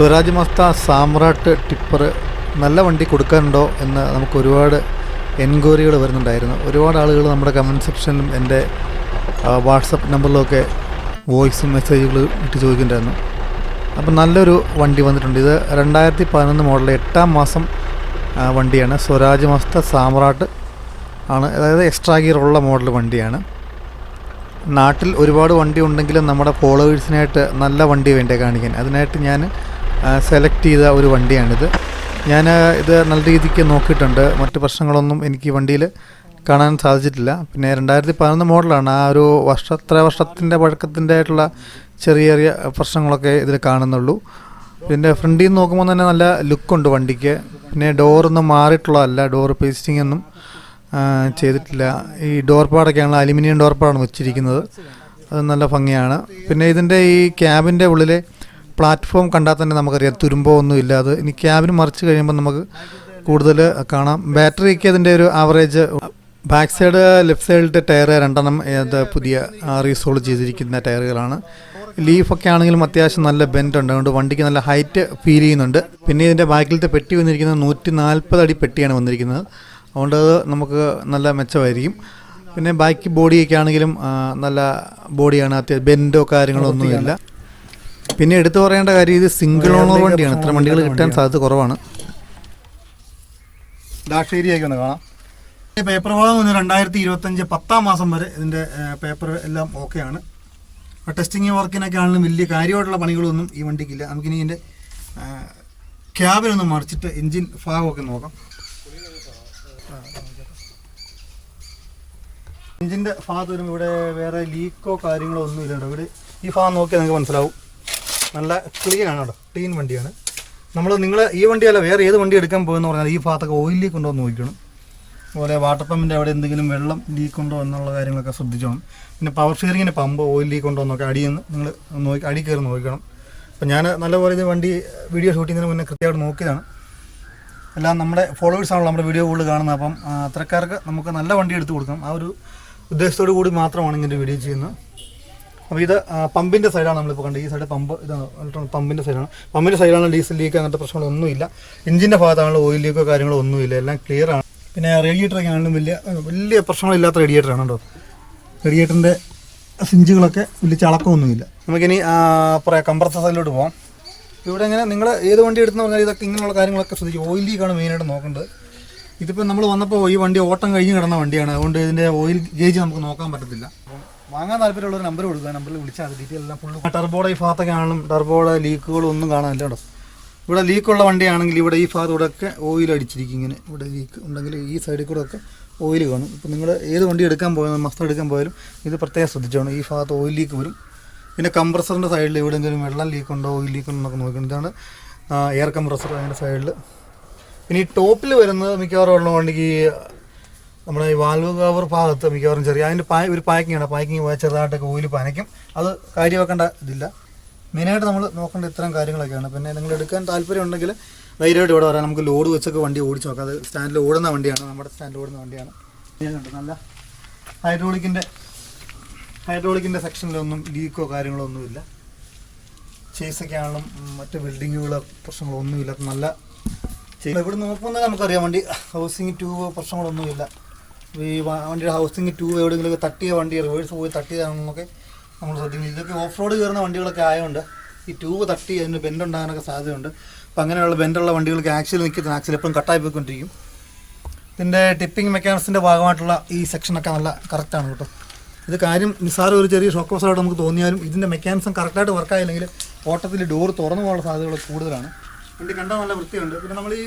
സ്വരാജ് മസ്ത സാമ്രാട്ട് tipper നല്ല വണ്ടി കൊടുക്കാനുണ്ടോ എന്ന് നമുക്ക് ഒരുപാട് എൻക്വയറികൾ വരുന്നുണ്ടായിരുന്നു. ഒരുപാട് ആളുകൾ നമ്മുടെ കമൻറ്റ് സെക്ഷനിലും എൻ്റെ വാട്സപ്പ് നമ്പറിലൊക്കെ വോയിസും മെസ്സേജുകൾ ഇട്ട് ചോദിക്കുന്നുണ്ടായിരുന്നു. അപ്പം നല്ലൊരു വണ്ടി വന്നിട്ടുണ്ട്. ഇത് 2011 മോഡൽ 8ാം മാസം വണ്ടിയാണ്. സ്വരാജ് മസ്ത സാമ്രാട്ട് ആണ്, അതായത് എക്സ്ട്രാ ഗിയർ ഉള്ള മോഡൽ വണ്ടിയാണ്. നാട്ടിൽ ഒരുപാട് വണ്ടി ഉണ്ടെങ്കിലും നമ്മുടെ ഫോളോവേഴ്സിനായിട്ട് നല്ല വണ്ടി വേണ്ടേ കാണിക്കാൻ, അതിനായിട്ട് ഞാൻ സെലക്ട് ചെയ്ത ഒരു വണ്ടിയാണിത്. ഞാൻ ഇത് നല്ല രീതിക്ക് നോക്കിയിട്ടുണ്ട്. മറ്റ് പ്രശ്നങ്ങളൊന്നും എനിക്ക് ഈ വണ്ടിയിൽ കാണാൻ സാധിച്ചിട്ടില്ല. പിന്നെ 2011 മോഡലാണ്. ആ ഒരു വർഷത്തിൻ്റെ പഴക്കത്തിൻ്റെ ആയിട്ടുള്ള ചെറിയ ചെറിയ പ്രശ്നങ്ങളൊക്കെ ഇതിൽ കാണുന്നുള്ളൂ. പിന്നെ ഫ്രണ്ടിൽ നിന്ന് നോക്കുമ്പോൾ തന്നെ നല്ല ലുക്കുണ്ട് വണ്ടിക്ക്. പിന്നെ ഡോറൊന്നും മാറിയിട്ടുള്ളതല്ല, ഡോർ പേസ്റ്റിംഗ് ഒന്നും ചെയ്തിട്ടില്ല. ഈ ഡോർ പാടൊക്കെയാണല്ലോ അലുമിനിയം ഡോർ പാടാണ് വെച്ചിരിക്കുന്നത്, അത് നല്ല ഭംഗിയാണ്. പിന്നെ ഇതിൻ്റെ ഈ ക്യാബിൻ്റെ ഉള്ളിലെ പ്ലാറ്റ്ഫോം കണ്ടാൽ തന്നെ നമുക്കറിയാം തുരുമ്പോ ഒന്നും ഇല്ല. അത് ഇനി ക്യാബിന് മറിച്ച് കഴിയുമ്പോൾ നമുക്ക് കൂടുതൽ കാണാം. ബാറ്ററിക്ക് അതിൻ്റെ ഒരു ആവറേജ് ബാക്ക് സൈഡ് ലെഫ്റ്റ് സൈഡിലത്തെ ടയർ 2 ഇത് പുതിയ റീസോൾ ചെയ്തിരിക്കുന്ന ടയറുകളാണ്. ലീഫൊക്കെ ആണെങ്കിലും അത്യാവശ്യം നല്ല ബെൻഡ് ഉണ്ട്, അതുകൊണ്ട് വണ്ടിക്ക് നല്ല ഹൈറ്റ് ഫീൽ ചെയ്യുന്നുണ്ട്. പിന്നെ ഇതിൻ്റെ ബാക്കിലത്തെ പെട്ടി വന്നിരിക്കുന്നത് 140 അടി പെട്ടിയാണ് വന്നിരിക്കുന്നത്, അതുകൊണ്ട് അത് നമുക്ക് നല്ല മെച്ചമായിരിക്കും. പിന്നെ ബാക്കി ബോഡിയൊക്കെ ആണെങ്കിലും നല്ല ബോഡിയാണ്, അത്യാവശ്യം ബെൻഡോ കാര്യങ്ങളോ ഒന്നുമില്ല. പിന്നെ എടുത്തു പറയേണ്ട കാര്യം, ഇത് സിംഗിൾ ഓണർ വണ്ടിയാണ്. ഇത്ര വണ്ടികൾ കിട്ടാൻ സാധ്യത കുറവാണ്. ഡാഷ് ഏരിയയൊക്കെ ഒന്ന് കാണാം. പേപ്പർ ഭാഗം 2025 10ാം മാസം വരെ ഇതിൻ്റെ പേപ്പർ എല്ലാം ഓക്കെയാണ്. ടെസ്റ്റിങ് വർക്കിനൊക്കെ ആണെങ്കിലും വലിയ കാര്യമായിട്ടുള്ള പണികളൊന്നും ഈ വണ്ടിക്കില്ല. നമുക്കിനി ഇതിൻ്റെ ക്യാബിനൊന്ന് മറിച്ചിട്ട് എൻജിൻ ഭാഗമൊക്കെ നോക്കാം. എൻജിൻ്റെ ഭാഗത്ത് വരുമ്പോൾ ഇവിടെ വേറെ ലീക്കോ കാര്യങ്ങളോ ഒന്നും ഇല്ല. ഇവിടെ ഈ ഭാഗം നോക്കിയാൽ നിങ്ങൾക്ക് മനസ്സിലാവും, നല്ല ക്ലീനാണ് കേട്ടോ, ക്ലീൻ വണ്ടിയാണ്. നിങ്ങൾ ഈ വണ്ടിയല്ല വേറെ ഏത് വണ്ടി എടുക്കാൻ പോകുമെന്ന് പറഞ്ഞാൽ ഈ ഭാഗത്തൊക്കെ ഓയിൽ ലീക്ക് ഉണ്ടോ എന്ന് നോക്കണം. അതുപോലെ വാട്ടർ പമ്പിൻ്റെ അവിടെ എന്തെങ്കിലും വെള്ളം ലീക്ക് ഉണ്ടോ എന്നുള്ള കാര്യങ്ങളൊക്കെ ശ്രദ്ധിച്ചോണം. പിന്നെ പവർ സ്റ്റിയറിങ്ങിൻ്റെ പമ്പ് ഓയിൽ ലീക്ക് ഉണ്ടോ എന്നൊക്കെ അടിയിൽ നിന്ന് നിങ്ങൾ അടി കയറി നോക്കണം. അപ്പം ഞാൻ നല്ലപോലെ ഇത് വണ്ടി വീഡിയോ ഷൂട്ട് ചെയ്യുന്നതിന് മുന്നേ കൃത്യമായിട്ട് നോക്കിയതാണ്. എല്ലാം നമ്മുടെ ഫോളോവേഴ്സാണല്ലോ നമ്മുടെ വീഡിയോ കൂടുതൽ കാണുന്നത്. അപ്പം അത്തരക്കാർക്ക് നമുക്ക് നല്ല വണ്ടി എടുത്ത് കൊടുക്കാം, ആ ഒരു ഉദ്ദേശത്തോടു കൂടി മാത്രമാണ് ഇങ്ങനെ വീഡിയോ ചെയ്യുന്നത്. അപ്പോൾ ഇത് പമ്പിൻ്റെ സൈഡാണ് നമ്മളിപ്പോൾ കണ്ടത്. ഈ സൈഡ് പമ്പ്, ഇതാണ് പമ്പിൻ്റെ സൈഡാണ്. പമ്പിൻ്റെ സൈഡാണ് ഡീസൽ ലീക്ക് അങ്ങനത്തെ പ്രശ്നങ്ങളൊന്നുമില്ല. എഞ്ചിൻ്റെ ഭാഗത്താണല്ലോ ഓയിൽ ലീക്കോ കാര്യങ്ങളോ ഒന്നുമില്ല, എല്ലാം ക്ലിയറാണ്. പിന്നെ റേഡിയേറ്ററൊക്കെ ആണെങ്കിലും വലിയ പ്രശ്നങ്ങളില്ലാത്ത റേഡിയേറ്ററാണ് കേട്ടോ. റേഡിയേറ്ററിൻ്റെ സിഞ്ചുകളൊക്കെ വലിയ ചളക്കമൊന്നുമില്ല. നമുക്കിനി പറയാം കംപ്രസർ സൈഡിലോട്ട് പോകാം. ഇവിടെ ഇങ്ങനെ നിങ്ങൾ ഏത് വണ്ടി എടുത്തെന്ന് പറഞ്ഞാൽ ഇതൊക്കെ ഇങ്ങനെയുള്ള കാര്യങ്ങളൊക്കെ ശ്രദ്ധിക്കും. ഓയിൽ ലീക്കാണ് മെയിനായിട്ട് നോക്കേണ്ടത്. ഇതിപ്പോൾ നമ്മൾ വന്നപ്പോൾ ഈ വണ്ടി ഓട്ടം കഴിഞ്ഞ് കിടന്ന വണ്ടിയാണ്, അതുകൊണ്ട് ഇതിൻ്റെ ഓയിൽ ഗേജ് നമുക്ക് നോക്കാൻ പറ്റത്തില്ല. അപ്പം വാങ്ങാൻ താല്പര്യമുള്ളൊരു നമ്പർ കൊടുക്കുക, നമ്പറിൽ വിളിച്ചാൽ അത് ഡീറ്റെയിൽ എല്ലാം ഫുള്ള്. ടർബോയുടെ ഈ ഭാഗത്തൊക്കെ ആണെങ്കിലും ടർബോയുടെ ലീക്കുകളൊന്നും കാണാനില്ല കേട്ടോ. ഇവിടെ ലീക്കുള്ള വണ്ടിയാണെങ്കിൽ ഇവിടെ ഈ ഭാഗത്തൂടെ ഒക്കെ ഓയിൽ അടിച്ചിരിക്കും. ഇങ്ങനെ ഇവിടെ ലീക്ക് ഉണ്ടെങ്കിൽ ഈ സൈഡിൽ കൂടെ ഒക്കെ ഓയിൽ കാണും. ഇപ്പം നിങ്ങൾ ഏത് വണ്ടി എടുക്കാൻ പോയാലും മസ്ത എടുക്കാൻ പോയാലും ഇത് പ്രത്യേകം ശ്രദ്ധിച്ചോണം, ഈ ഭാഗത്ത് ഓയിൽ ലീക്ക് വരും. പിന്നെ കംപ്രസറിൻ്റെ സൈഡിൽ എവിടെയെങ്കിലും വെള്ളം ലീക്കുണ്ടോ ഓയിൽ ലീക്കുണ്ടോ എന്നൊക്കെ നോക്കണം. ഇതാണ് എയർ കംപ്രസർ അതിൻ്റെ സൈഡിൽ. പിന്നെ ഈ ടോപ്പിൽ വരുന്നത് മിക്കവാറും ഉള്ള വണ്ടിക്ക് നമ്മുടെ ഈ വാൽവ് കവർ ഭാഗത്ത് മിക്കവാറും ചെറിയ അതിൻ്റെ ഒരു പാക്കിങ്ങാണ്. പാക്കിങ് പോയാൽ ചെറുതായിട്ടൊക്കെ ഓയിൽ പനയ്ക്കും, അത് കാര്യമാക്കേണ്ട ഇതില്ല. മെയിനായിട്ട് നമ്മൾ നോക്കേണ്ട ഇത്തരം കാര്യങ്ങളൊക്കെയാണ്. പിന്നെ നിങ്ങൾ എടുക്കാൻ താല്പര്യം ഉണ്ടെങ്കിൽ ധൈര്യമായിട്ട് ഇവിടെ വരാം, നമുക്ക് ലോഡ് വെച്ചൊക്കെ വണ്ടി ഓടിച്ച് നോക്കാം. അത് സ്റ്റാൻഡിൽ ഓടുന്ന വണ്ടിയാണ്, നമ്മുടെ സ്റ്റാൻഡിൽ ഓടുന്ന വണ്ടിയാണ്. നല്ല ഹൈഡ്രോളിക്കിൻ്റെ സെക്ഷനിലൊന്നും ലീക്കോ കാര്യങ്ങളോ ഒന്നുമില്ല. ചേസൊക്കെ ആണെങ്കിലും മറ്റ് ബിൽഡിങ്ങുകളോ പ്രശ്നങ്ങളോ ഒന്നുമില്ല, നല്ല ഇവിടെ നോക്കുന്നത് നമുക്കറിയാം. വണ്ടി ഹൗസിങ് ട്യൂബ് പ്രശ്നങ്ങളൊന്നുമില്ല. ഈ വണ്ടിയുടെ ഹൗസിങ് ട്യൂബ് എവിടെയെങ്കിലും തട്ടിയ വണ്ടി റിവേഴ്സ് പോയി തട്ടിയതാണെന്നൊക്കെ നമ്മൾ ശ്രദ്ധിക്കും. ഇതൊക്കെ ഓഫ് റോഡ് കയറുന്ന വണ്ടികളൊക്കെ ആയതുകൊണ്ട് ഈ ട്യൂബ് തട്ടി അതിന് ബെൻഡ് ഉണ്ടാകാനൊക്കെ സാധ്യതയുണ്ട്. അപ്പോൾ അങ്ങനെയുള്ള ബെൻഡുള്ള വണ്ടികൾക്ക് ആക്സിൽ നിൽക്കുന്ന ആക്സിൽ എപ്പോഴും കട്ടായി പോയിക്കൊണ്ടിരിക്കും. ഇതിൻ്റെ ടിപ്പിംഗ് മെക്കാനിക്സിൻ്റെ ഭാഗമായിട്ടുള്ള ഈ സെക്ഷനൊക്കെ നല്ല കറക്റ്റാണ് കേട്ടോ. ഇത് കാര്യം നിസ്സാരം ഒരു ചെറിയ ഷോക്ക് ഓഫറായിട്ട് നമുക്ക് തോന്നിയാലും ഇതിൻ്റെ മെക്കാനിസം കറക്റ്റായിട്ട് വർക്കായില്ലെങ്കിൽ ഓട്ടത്തിൽ ഡോർ തുറന്നു പോകാനുള്ള സാധ്യതകൾ കൂടുതലാണ്. വണ്ടി കണ്ടാൽ നല്ല വൃത്തിയുണ്ട്. പിന്നെ നമ്മൾ ഈ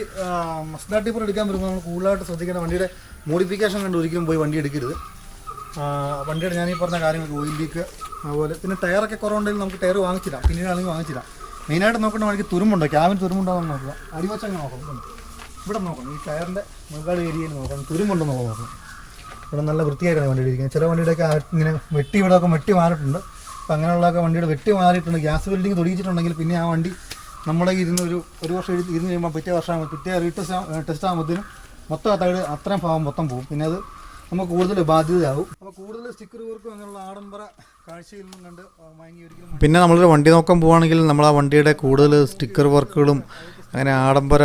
മസ്ത ടിപ്പർ എടുക്കാൻ വരുമ്പോൾ നമ്മൾ കൂടുതലായിട്ട് ശ്രദ്ധിക്കേണ്ട വണ്ടിയുടെ മോഡിഫിക്കേഷൻ കണ്ട് ഒരിക്കലും പോയി വണ്ടി എടുക്കരുത്. വണ്ടിയുടെ ഞാൻ ഈ പറഞ്ഞ കാര്യങ്ങൾക്ക് ഓയിൽ ലീക്ക്, അതുപോലെ പിന്നെ ടയറൊക്കെ കുറവുണ്ടെങ്കിൽ നമുക്ക് ടയർ വാങ്ങിച്ചിടാം, പിന്നീടാണെങ്കിൽ വാങ്ങിച്ചിടാം. മെയിനായിട്ട് നോക്കേണ്ട വണ്ടിക്ക് തുരുമ്പുണ്ടോ, ക്യാബിന് തുരുമ്പുണ്ടോ എന്ന് നോക്കുക. അടിവച്ചങ്ങനെ നോക്കണം, ഇവിടെ നോക്കണം, ഈ ടയറിൻ്റെ മുകളിൽ ഏരിയയിൽ നോക്കണം, തുരുമ്പുണ്ടോ എന്ന് നോക്കണം. ഇവിടെ നല്ല വൃത്തിയായിട്ടാണ് വണ്ടി ഇരിക്കുന്നത്. ചില വണ്ടിയുടെയൊക്കെ ഇങ്ങനെ ഇവിടെയൊക്കെ വെട്ടി മാറിയിട്ടുണ്ട്. അപ്പോൾ അങ്ങനെയുള്ളതൊക്കെ വണ്ടിയുടെ വെട്ടി മാറിയിട്ടുണ്ട്. ഗ്യാസ് വെൽഡിങ് തൊടിയിച്ചിട്ടുണ്ടെങ്കിൽ പിന്നെ ആ വണ്ടി നമ്മളെ ഇരുന്ന് ഒരു വർഷം ഇരുന്ന് കഴിയുമ്പോൾ പിറ്റേ ടെസ്റ്റ് ആകുമ്പോഴത്തേനും മൊത്തം അത്രയും ഭാഗം മൊത്തം പോകും. പിന്നെ അത് നമുക്ക് കൂടുതൽ ബാധ്യതയാവും. അപ്പോൾ കൂടുതൽ സ്റ്റിക്കർ വർക്കും അങ്ങനെയുള്ള ആഡംബര കാഴ്ചയിൽ നിന്നും കണ്ട് വാങ്ങി ഒരിക്കലും. പിന്നെ നമ്മളൊരു വണ്ടി നോക്കാൻ പോവുകയാണെങ്കിൽ നമ്മൾ ആ വണ്ടിയുടെ കൂടുതൽ സ്റ്റിക്കർ വർക്കുകളും അങ്ങനെ ആഡംബര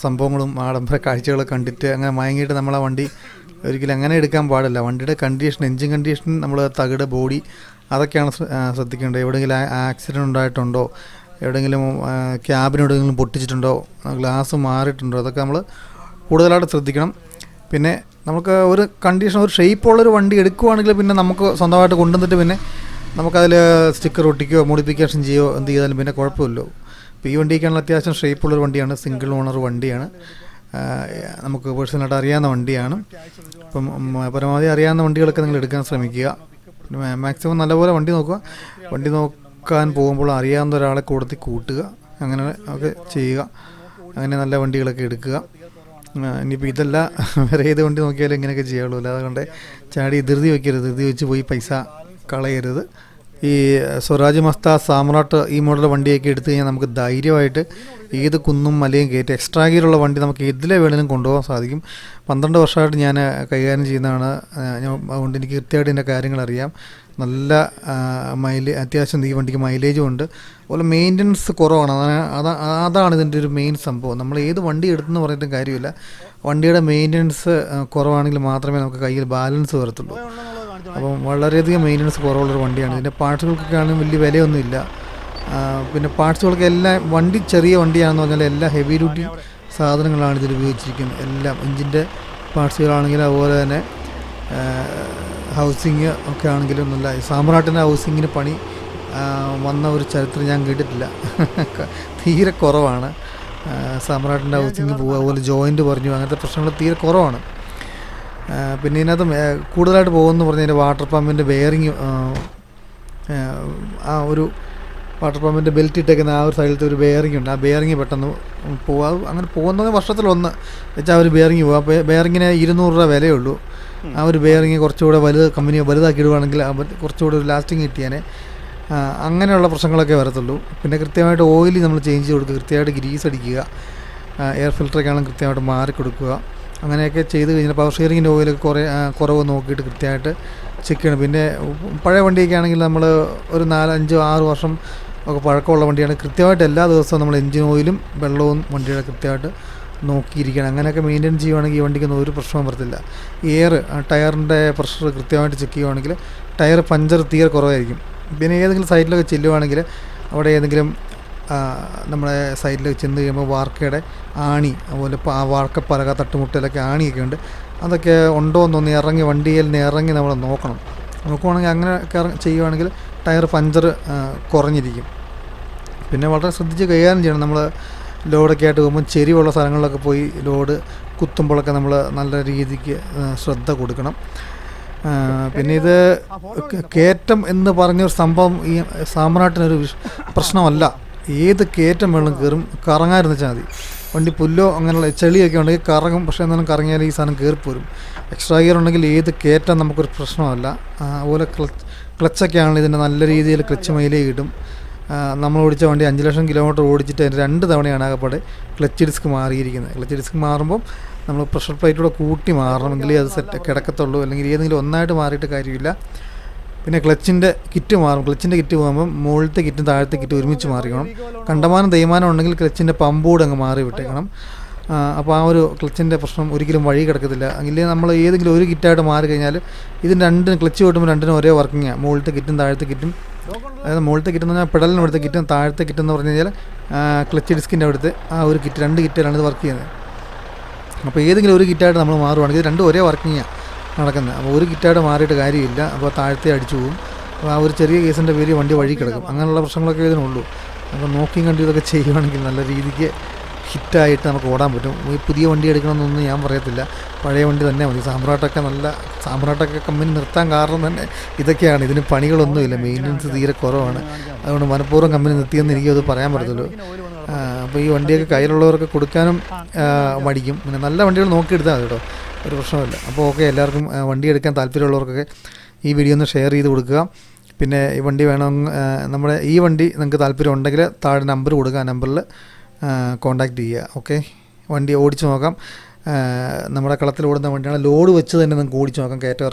സംഭവങ്ങളും ആഡംബര കാഴ്ചകളൊക്കെ കണ്ടിട്ട് അങ്ങനെ മയങ്ങിയിട്ട് നമ്മൾ ആ വണ്ടി ഒരിക്കലും അങ്ങനെ എടുക്കാൻ പാടില്ല. വണ്ടിയുടെ കണ്ടീഷൻ, എൻജിൻ കണ്ടീഷൻ, നമ്മൾ തകിട്, ബോഡി, അതൊക്കെയാണ് ശ്രദ്ധിക്കേണ്ടത്. എവിടെയെങ്കിലും ആക്സിഡൻറ്റ് ഉണ്ടായിട്ടുണ്ടോ, എവിടെയെങ്കിലും ക്യാബിനെവിടെയെങ്കിലും പൊട്ടിച്ചിട്ടുണ്ടോ, ഗ്ലാസ് മാറിയിട്ടുണ്ടോ, അതൊക്കെ നമ്മൾ കൂടുതലായിട്ട് ശ്രദ്ധിക്കണം. പിന്നെ നമുക്ക് ഒരു കണ്ടീഷൻ, ഒരു ഷേപ്പുള്ളൊരു വണ്ടി എടുക്കുവാണെങ്കിൽ പിന്നെ നമുക്ക് സ്വന്തമായിട്ട് കൊണ്ടുവന്നിട്ട് പിന്നെ നമുക്കതിൽ സ്റ്റിക്കർ ഒട്ടിക്കുകയോ മോഡിഫിക്കേഷൻ ചെയ്യുകയോ എന്ത് ചെയ്താലും പിന്നെ കുഴപ്പമില്ലല്ലോ. ഇപ്പോൾ ഈ വണ്ടിക്കാണെങ്കിൽ അത്യാവശ്യം ഷേപ്പുള്ളൊരു വണ്ടിയാണ്, സിംഗിൾ ഓണർ വണ്ടിയാണ്, നമുക്ക് പേഴ്സണലായിട്ട് അറിയാവുന്ന വണ്ടിയാണ്. അപ്പം പരമാവധി അറിയാവുന്ന വണ്ടികളൊക്കെ നിങ്ങൾ എടുക്കാൻ ശ്രമിക്കുക. മാക്സിമം നല്ലപോലെ വണ്ടി നോക്കുക. വണ്ടി നോക്കാൻ പോകുമ്പോൾ അറിയാവുന്ന ഒരാളെ കൂട്ടുക, അങ്ങനെ ഒക്കെ ചെയ്യുക. അങ്ങനെ നല്ല വണ്ടികളൊക്കെ എടുക്കുക. ഇനിയിപ്പോൾ ഇതല്ല വേറെ ഏത് വണ്ടി നോക്കിയാലും ഇങ്ങനെയൊക്കെ ചെയ്യുള്ളൂ. അല്ലാതെ കൊണ്ട് ചാടി ധൃതി വയ്ക്കരുത്, ധൃതി വെച്ച് പോയി പൈസ കളയരുത്. ഈ സ്വരാജ് മസ്ത സാമ്രാട്ട് ഈ മോഡൽ വണ്ടിയൊക്കെ എടുത്തു കഴിഞ്ഞാൽ നമുക്ക് ധൈര്യമായിട്ട് ഏത് കുന്നും മലയും കയറ്റി എക്സ്ട്രാ ഗിയറുള്ള വണ്ടി നമുക്ക് എതിലെ വേണമെങ്കിലും കൊണ്ടുപോകാൻ സാധിക്കും. 12 വർഷമായിട്ട് ഞാൻ കൈകാര്യം ചെയ്യുന്നതാണ്. അതുകൊണ്ട് എനിക്ക് കൃത്യമായിട്ട് ഇതിൻ്റെ കാര്യങ്ങൾ അറിയാം. നല്ല അത്യാവശ്യം ഈ വണ്ടിക്ക് മൈലേജും ഉണ്ട്. അതുപോലെ മെയിൻ്റനൻസ് കുറവാണ്. അതാണ് ഇതിൻ്റെ ഒരു മെയിൻ സംഭവം. നമ്മൾ ഏത് വണ്ടി എടുത്തെന്ന് പറഞ്ഞിട്ടും കാര്യമില്ല, വണ്ടിയുടെ മെയിൻ്റനൻസ് കുറവാണെങ്കിൽ മാത്രമേ നമുക്ക് കയ്യിൽ ബാലൻസ് വരത്തുള്ളൂ. അപ്പം വളരെയധികം മെയിൻ്റനൻസ് കുറവുള്ളൊരു വണ്ടിയാണ്. ഇതിൻ്റെ പാർട്സുകൾക്കൊക്കെ ആണെങ്കിൽ വലിയ വിലയൊന്നുമില്ല. പിന്നെ പാർട്സുകൾക്ക് എല്ലാം, വണ്ടി ചെറിയ വണ്ടിയാണെന്ന് പറഞ്ഞാൽ എല്ലാം ഹെവി ഡ്യൂട്ടി സാധനങ്ങളാണ് ഇതിൽ ഉപയോഗിച്ചിരിക്കുന്നത്. എല്ലാം എഞ്ചിൻ്റെ പാർട്സുകളാണെങ്കിലും അതുപോലെ തന്നെ ഹൗസിങ് ഒക്കെ ആണെങ്കിലും നല്ല. സാമ്രാട്ടിൻ്റെ ഹൗസിങ്ങിന് പണി വന്ന ഒരു ചരിത്രം ഞാൻ കേട്ടിട്ടില്ല, തീരെ കുറവാണ്. സാമ്രാട്ടിൻ്റെ ഹൗസിങ് പോകുക, അതുപോലെ ജോയിൻറ്റ് പറഞ്ഞു, അങ്ങനത്തെ പ്രശ്നങ്ങൾ തീരെ കുറവാണ്. പിന്നെ ഇതിനകത്ത് കൂടുതലായിട്ട് പോകുമെന്ന് പറഞ്ഞാൽ വാട്ടർ പമ്പിൻ്റെ ബെയറിങ്, ആ ഒരു വാട്ടർ പമ്പിൻ്റെ ബെൽറ്റ് ഇട്ടേക്കുന്ന ആ ഒരു സൈഡിലത്തെ ഒരു ബെയറിംഗ് ഉണ്ട്. ആ ബെയറിങ് പെട്ടെന്ന് പോകാം. അങ്ങനെ പോകുന്നത് വർഷത്തിലൊന്ന് വെച്ചാൽ ആ ഒരു ബെയറിങ് പോകും. അപ്പോൾ ബെയറിങ്ങിന് 200 രൂപ വിലയുള്ളൂ. ആ ഒരു ബെയറിങ് കുറച്ചുകൂടെ കമ്പനി വലുതാക്കി ഇടുവാണെങ്കിൽ കുറച്ചുകൂടെ ഒരു ലാസ്റ്റിങ് കിട്ടിയാൽ അങ്ങനെയുള്ള പ്രശ്നങ്ങളൊക്കെ വരത്തുള്ളൂ. പിന്നെ കൃത്യമായിട്ട് ഓയിൽ നമ്മൾ ചേഞ്ച് ചെയ്ത് കൊടുക്കുക, കൃത്യമായിട്ട് ഗ്രീസ് അടിക്കുക, എയർ ഫിൽറ്ററൊക്കെ ആണെങ്കിൽ കൃത്യമായിട്ട് മാറി കൊടുക്കുക. അങ്ങനെയൊക്കെ ചെയ്ത് കഴിഞ്ഞാൽ പവർ സ്റ്റിയറിങ്ങിൻ്റെ ഓയിലൊക്കെ കുറവ് നോക്കിയിട്ട് കൃത്യമായിട്ട് ചെക്ക് ചെയ്യണം. പിന്നെ പഴയ വണ്ടിയൊക്കെ ആണെങ്കിൽ നമ്മൾ ഒരു 4, 5, 6 വർഷം ഒക്കെ പഴക്കമുള്ള വണ്ടിയാണ്. കൃത്യമായിട്ട് എല്ലാ ദിവസവും നമ്മൾ എൻജിൻ ഓയിലും വെള്ളവും വണ്ടിയുടെ കൃത്യമായിട്ട് നോക്കിയിരിക്കണം. അങ്ങനെയൊക്കെ മെയിൻറ്റെയിൻ ചെയ്യുവാണെങ്കിൽ ഈ വണ്ടിക്കൊന്നും ഒരു പ്രശ്നവും വരത്തില്ല. ടയറിൻ്റെ പ്രഷർ കൃത്യമായിട്ട് ചെക്ക് ചെയ്യുവാണെങ്കിൽ ടയർ പഞ്ചർ തീരെ കുറവായിരിക്കും. പിന്നെ ഏതെങ്കിലും സൈഡിലൊക്കെ ചെല്ലുവാണെങ്കിൽ അവിടെ ഏതെങ്കിലും നമ്മുടെ സൈഡിൽ ചെന്ന് കഴിയുമ്പോൾ വാർക്കയുടെ ആണി, അതുപോലെ വാർക്കപ്പലക, തട്ടുമുട്ടലൊക്കെ ആണിയൊക്കെ ഉണ്ട്. അതൊക്കെ ഉണ്ടോ എന്നൊന്ന് ഇറങ്ങി, വണ്ടിയിൽ നിന്ന് ഇറങ്ങി നമ്മൾ നോക്കുവാണെങ്കിൽ അങ്ങനെയൊക്കെ ചെയ്യുവാണെങ്കിൽ ടയർ പഞ്ചർ കുറഞ്ഞിരിക്കും. പിന്നെ വളരെ ശ്രദ്ധിച്ച് കൈകാര്യം ചെയ്യണം. നമ്മൾ ലോഡൊക്കെ ആയിട്ട് പോകുമ്പോൾ ചെരിവുള്ള സ്ഥലങ്ങളിലൊക്കെ പോയി ലോഡ് കുത്തുമ്പോഴൊക്കെ നമ്മൾ നല്ല രീതിക്ക് ശ്രദ്ധ കൊടുക്കണം. പിന്നെ ഇത് കയറ്റം എന്ന് പറഞ്ഞൊരു സംഭവം ഈ സാമ്രാട്ടിനൊരു പ്രശ്നമല്ല. ഏത് കയറ്റം വെള്ളം കയറും, കറങ്ങാതിരുന്ന് വെച്ചാൽ മതി. വണ്ടി പുല്ലോ അങ്ങനെയുള്ള ചെളിയൊക്കെ ഉണ്ടെങ്കിൽ കറങ്ങും, പക്ഷേ എന്നാലും കറങ്ങിയാൽ ഈ സാധനം കയറിപ്പോരും. എക്സ്ട്രാ ഗിയർ ഉണ്ടെങ്കിൽ ഏത് കയറ്റം നമുക്കൊരു പ്രശ്നമല്ല. അതുപോലെ ക്ലച്ചൊക്കെ ആണെങ്കിൽ ഇതിൻ്റെ നല്ല രീതിയിൽ ക്ലച്ച് മൈലേജ് കിട്ടും. നമ്മൾ ഓടിച്ച വണ്ടി 5 ലക്ഷം കിലോമീറ്റർ ഓടിച്ചിട്ട് അതിന് 2 തവണയാണ് ആകപ്പാടെ ക്ലച്ച് ഡിസ്ക് മാറിയിരിക്കുന്നത്. ക്ലച്ച് ഡിസ്ക് മാറുമ്പം നമ്മൾ പ്രഷർ പ്ലേറ്റൂടെ കൂട്ടി മാറണമെങ്കിൽ അത് സെറ്റ് കിടക്കത്തുള്ളൂ. അല്ലെങ്കിൽ ഏതെങ്കിലും ഒന്നായിട്ട് മാറിയിട്ട് കാര്യമില്ല. പിന്നെ ക്ലച്ചിൻ്റെ കിറ്റ് മാറും. ക്ലച്ചിൻ്റെ കിറ്റ് പോകുമ്പം മുകളിലത്തെ കിറ്റും താഴത്തെ കിറ്റും ഒരുമിച്ച് മാറിക്കണം. കണ്ടമാനം തേയ്മാനം ഉണ്ടെങ്കിൽ ക്ലച്ചിൻ്റെ പമ്പൂടെ അങ്ങ് മാറി വിട്ടേക്കണം. അപ്പോൾ ആ ഒരു ക്ലച്ചിൻ്റെ പ്രശ്നം ഒരിക്കലും വഴി കിടക്കത്തില്ല. എങ്കിൽ നമ്മൾ ഏതെങ്കിലും ഒരു കിറ്റായിട്ട് മാറി കഴിഞ്ഞാൽ ഇതിന് രണ്ടിനും ക്ലച്ച് കിട്ടുമ്പോൾ രണ്ടിനും ഒരേ വർക്കിങ്ങാണ്. മുകളിലത്തെ കിറ്റും താഴത്തെ കിറ്റും. അതായത് മുകളിലത്തെ കിറ്റെന്ന് പറഞ്ഞാൽ പെഡലിന് അവിടുത്തെ കിറ്റും, താഴത്തെ കിറ്റെന്ന് പറഞ്ഞു കഴിഞ്ഞാൽ ക്ലച്ച് ഡിസ്കിൻ്റെ അവിടുത്തെ ആ ഒരു കിറ്റ്, 2 കിറ്റിലാണ് ഇത് വർക്ക് ചെയ്യുന്നത്. അപ്പോൾ ഏതെങ്കിലും ഒരു കിറ്റായിട്ട് നമ്മൾ മാറുവാണെങ്കിൽ രണ്ടും ഒരേ വർക്കിങ്ങാണ് നടക്കുന്നത്. അപ്പോൾ ഒരു കിറ്റായിട്ട് മാറിയിട്ട് കാര്യമില്ല. അപ്പോൾ താഴത്തെ അടിച്ചു പോകും. അപ്പോൾ ആ ഒരു ചെറിയ കേസിൻ്റെ പേര് വണ്ടി വഴി കിടക്കും. അങ്ങനെയുള്ള പ്രശ്നങ്ങളൊക്കെ ഇതിനുള്ളൂ. അപ്പോൾ നോക്കിയും കണ്ടും ഇതൊക്കെ ചെയ്യുവാണെങ്കിൽ നല്ല രീതിക്ക് ഹിറ്റായിട്ട് നമുക്ക് ഓടാൻ പറ്റും. ഈ പുതിയ വണ്ടി എടുക്കണമെന്നൊന്നും ഞാൻ പറയത്തില്ല, പഴയ വണ്ടി തന്നെ മതി. സാമ്രാട്ടൊക്കെ കമ്പനി നിർത്താൻ കാരണം തന്നെ ഇതൊക്കെയാണ്. ഇതിന് പണികളൊന്നുമില്ല, മെയിൻ്റനൻസ് തീരെ കുറവാണ്. അതുകൊണ്ട് മനഃപൂർവ്വം കമ്പനി നിർത്തിയെന്ന് എനിക്കത് പറയാൻ പറ്റത്തുള്ളൂ. അപ്പോൾ ഈ വണ്ടിയൊക്കെ കയ്യിലുള്ളവർക്ക് കൊടുക്കാനും മടിക്കും. പിന്നെ നല്ല വണ്ടികൾ നോക്കിയെടുത്താൽ മതി കേട്ടോ, ഒരു പ്രശ്നമില്ല. അപ്പോൾ ഓക്കെ, എല്ലാവർക്കും വണ്ടി എടുക്കാൻ താല്പര്യമുള്ളവർക്കൊക്കെ ഈ വീഡിയോ ഒന്ന് ഷെയർ ചെയ്ത് കൊടുക്കുക. പിന്നെ ഈ വണ്ടി നമ്മുടെ ഈ വണ്ടി നിങ്ങൾക്ക് താല്പര്യം ഉണ്ടെങ്കിൽ താഴെ നമ്പർ കൊടുക്കുക, ആ നമ്പറിൽ കോൺടാക്റ്റ് ചെയ്യുക. ഓക്കെ, വണ്ടി ഓടിച്ച് നോക്കാം. നമ്മുടെ കളത്തിൽ ഓടുന്ന വണ്ടിയാണ്. ലോഡ് വെച്ച് തന്നെ നിങ്ങൾക്ക് ഓടിച്ച് നോക്കാം, കയറ്റം